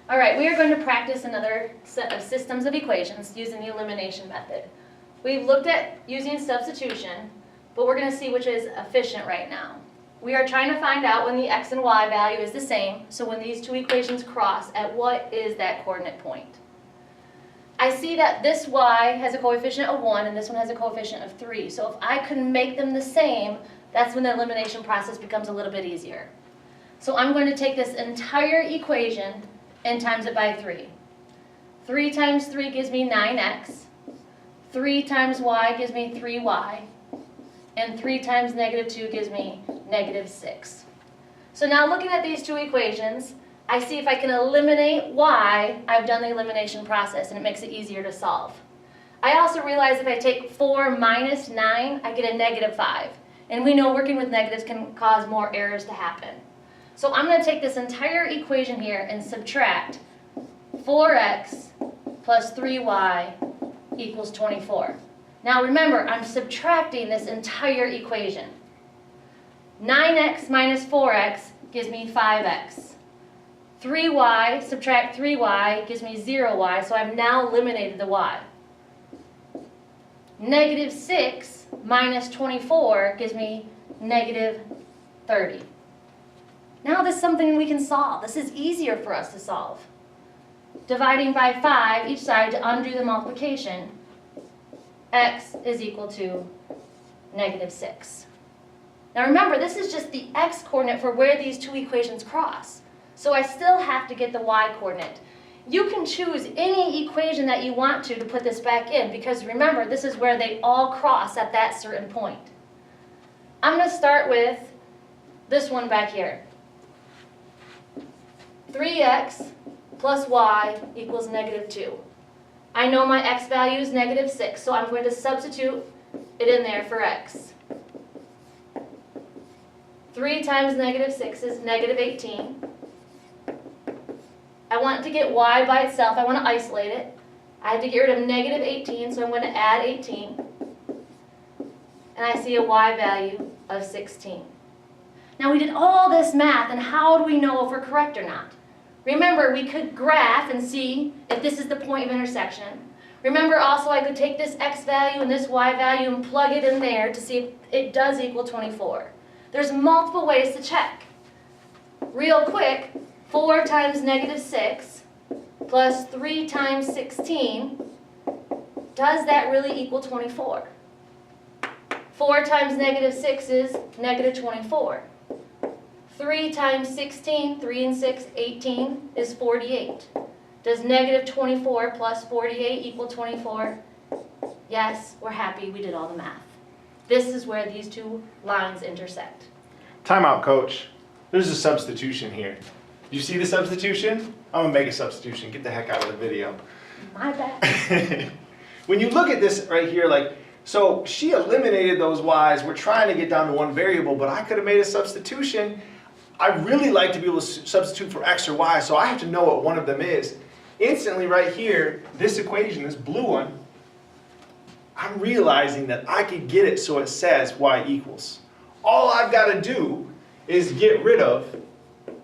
All right, we are going to practice another set of systems of equations using the elimination method. We've looked at using substitution, but we're going to see which is efficient right now. We are trying to find out when the x and y value is the same, so when these two equations cross, at what is that coordinate point? I see that this y has a coefficient of 1 and this one has a coefficient of 3. So if I can make them the same, that's when the elimination process becomes a little bit easier. So I'm going to take this entire equation and times it by 3. 3 times 3 gives me 9x. 3 times y gives me 3y. And 3 times negative 2 gives me negative 6. So now looking at these two equations, I see if I can eliminate y, I've done the elimination process and it makes it easier to solve. I also realize if I take 4 minus 9, I get a negative 5. And we know working with negatives can cause more errors to happen. So I'm going to take this entire equation here and subtract 4x plus 3y equals 24. Now remember, I'm subtracting this entire equation. 9x minus 4x gives me 5x. 3y, subtract 3y, gives me 0y, so I've now eliminated the y. Negative 6 minus 24 gives me negative 30. Now this is something we can solve. This is easier for us to solve. Dividing by 5 each side to undo the multiplication, x is equal to negative 6. Now remember, this is just the x coordinate for where these two equations cross. So I still have to get the y coordinate. You can choose any equation that you want to put this back in, because remember, this is where they all cross at that certain point. I'm going to start with this one back here. 3x plus y equals negative 2. I know my x value is negative 6, so I'm going to substitute it in there for x. 3 times negative 6 is negative 18. I want to get y by itself. I want to isolate it. I have to get rid of negative 18, so I'm going to add 18. And I see a y value of 16. Now we did all this math, and how do we know if we're correct or not? Remember, we could graph and see if this is the point of intersection. Remember also, I could take this x value and this y value and plug it in there to see if it does equal 24. There's multiple ways to check. Real quick, 4 times negative 6 plus 3 times 16, does that really equal 24? 4 times negative 6 is negative 24. 3 times 16, 3 and 6, 18, is 48. Does negative 24 plus 48 equal 24? Yes, we're happy we did all the math. This is where these two lines intersect. Time out, coach. There's a substitution here. You see the substitution? I'm going to make a substitution. Get the heck out of the video. My bad. When you look at this right here, so she eliminated those y's. We're trying to get down to one variable, but I could have made a substitution. I really like to be able to substitute for x or y, so I have to know what one of them is. Instantly right here, this equation, this blue one, I'm realizing that I could get it so it says y equals. All I've got to do is get rid of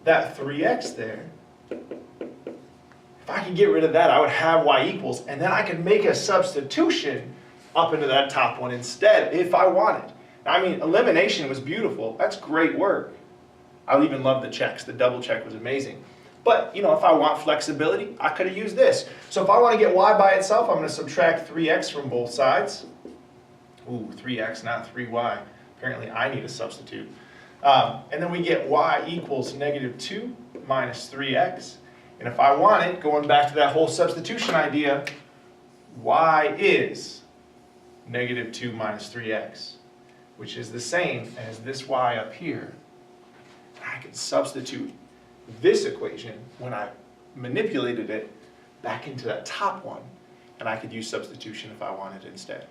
that 3x there. If I could get rid of that, I would have y equals, and then I could make a substitution up into that top one instead if I wanted. I mean, elimination was beautiful. That's great work. I even love the checks. The double check was amazing. But, if I want flexibility, I could have used this. So if I want to get y by itself, I'm going to subtract 3x from both sides. Ooh, 3x, not 3y. Apparently I need a substitute. And then we get y equals negative 2 minus 3x. And if I want it, going back to that whole substitution idea, y is negative 2 minus 3x, which is the same as this y up here. I can substitute this equation when I manipulated it back into that top one, and I could use substitution if I wanted instead.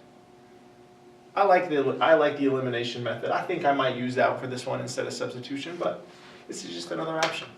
I like the elimination method. I think I might use that for this one instead of substitution, but this is just another option.